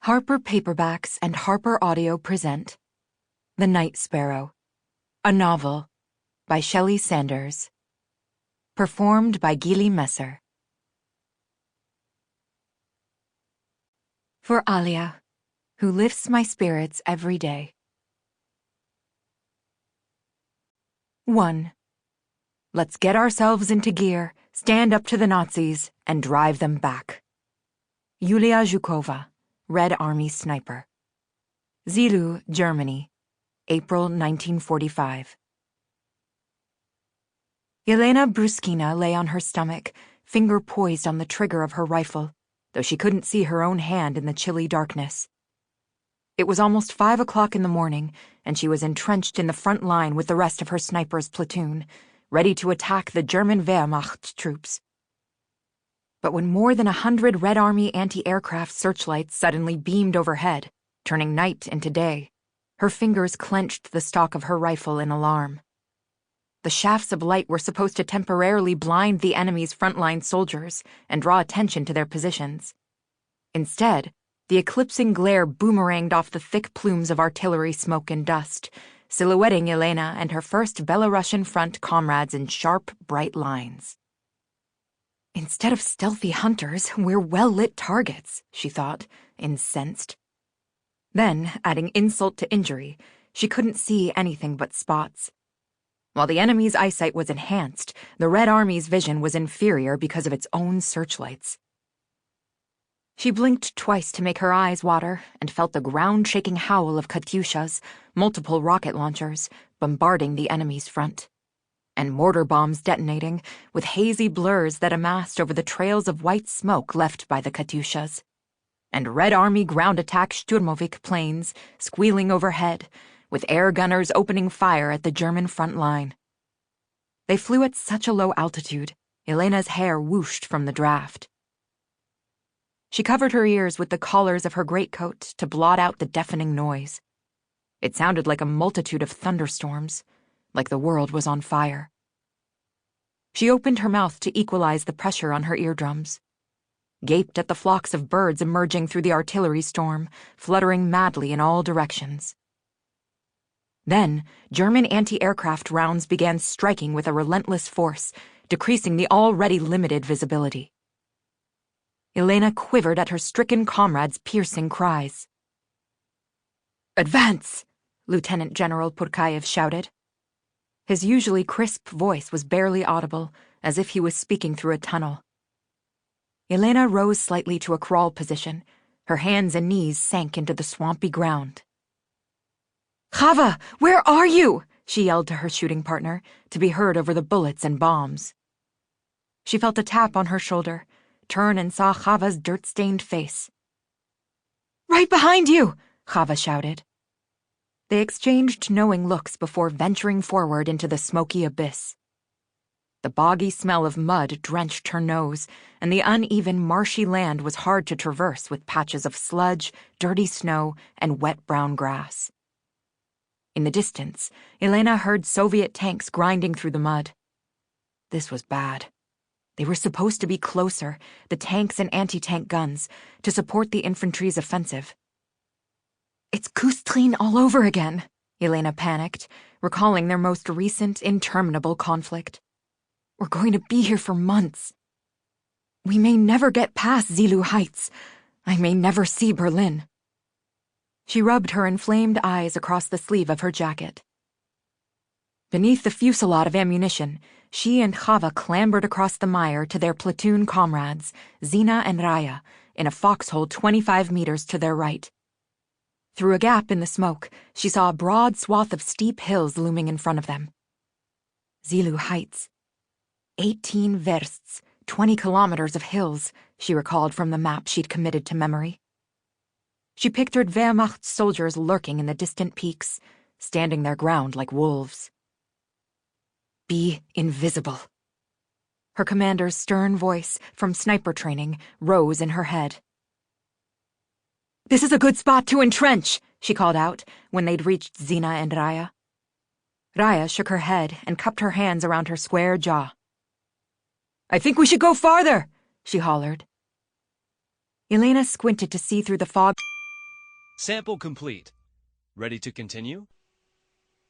Harper Paperbacks and HarperAudio present The Night Sparrow, a novel by Shelly Sanders. Performed by Gilli Messer. For Alia, who lifts my spirits every day. 1. Let's get ourselves into gear, stand up to the Nazis, and drive them back. Yulia Zhukova, Red Army Sniper. Zilu, Germany, April 1945. Elena Bruskina lay on her stomach, finger poised on the trigger of her rifle, though she couldn't see her own hand in the chilly darkness. It was almost 5 o'clock in the morning, and she was entrenched in the front line with the rest of her sniper's platoon, ready to attack the German Wehrmacht troops. But when more than 100 Red Army anti-aircraft searchlights suddenly beamed overhead, turning night into day, her fingers clenched the stock of her rifle in alarm. The shafts of light were supposed to temporarily blind the enemy's frontline soldiers and draw attention to their positions. Instead, the eclipsing glare boomeranged off the thick plumes of artillery smoke and dust, silhouetting Elena and her first Belarusian front comrades in sharp, bright lines. Instead of stealthy hunters, we're well-lit targets, she thought, incensed. Then, adding insult to injury, she couldn't see anything but spots. While the enemy's eyesight was enhanced, the Red Army's vision was inferior because of its own searchlights. She blinked twice to make her eyes water and felt the ground-shaking howl of Katyushas, multiple rocket launchers, bombarding the enemy's front. And mortar bombs detonating, with hazy blurs that amassed over the trails of white smoke left by the Katyushas. And Red Army ground attack Sturmovik planes squealing overhead, with air gunners opening fire at the German front line. They flew at such a low altitude, Elena's hair whooshed from the draft. She covered her ears with the collars of her greatcoat to blot out the deafening noise. It sounded like a multitude of thunderstorms, like the world was on fire. She opened her mouth to equalize the pressure on her eardrums, gaped at the flocks of birds emerging through the artillery storm, fluttering madly in all directions. Then, German anti-aircraft rounds began striking with a relentless force, decreasing the already limited visibility. Elena quivered at her stricken comrades' piercing cries. "Advance!" Lieutenant General Purkayev shouted. His usually crisp voice was barely audible, as if he was speaking through a tunnel. Elena rose slightly to a crawl position. Her hands and knees sank into the swampy ground. "Chava, where are you?" she yelled to her shooting partner, to be heard over the bullets and bombs. She felt a tap on her shoulder, turned and saw Chava's dirt-stained face. "Right behind you!" Chava shouted. They exchanged knowing looks before venturing forward into the smoky abyss. The boggy smell of mud drenched her nose, and the uneven, marshy land was hard to traverse with patches of sludge, dirty snow, and wet brown grass. In the distance, Elena heard Soviet tanks grinding through the mud. This was bad. They were supposed to be closer, the tanks and anti-tank guns, to support the infantry's offensive. "It's Kustrin all over again," Elena panicked, recalling their most recent, interminable conflict. "We're going to be here for months. We may never get past Zilu Heights. I may never see Berlin." She rubbed her inflamed eyes across the sleeve of her jacket. Beneath the fusillade of ammunition, she and Chava clambered across the mire to their platoon comrades, Zina and Raya, in a foxhole 25 meters to their right. Through a gap in the smoke, she saw a broad swath of steep hills looming in front of them. Zilu Heights. 18 versts, 20 kilometers of hills, she recalled from the map she'd committed to memory. She pictured Wehrmacht soldiers lurking in the distant peaks, standing their ground like wolves. "Be invisible." Her commander's stern voice, from sniper training, rose in her head. "This is a good spot to entrench," she called out when they'd reached Zina and Raya. Raya shook her head and cupped her hands around her square jaw. "I think we should go farther," she hollered. Elena squinted to see through the fog. Sample complete. Ready to continue?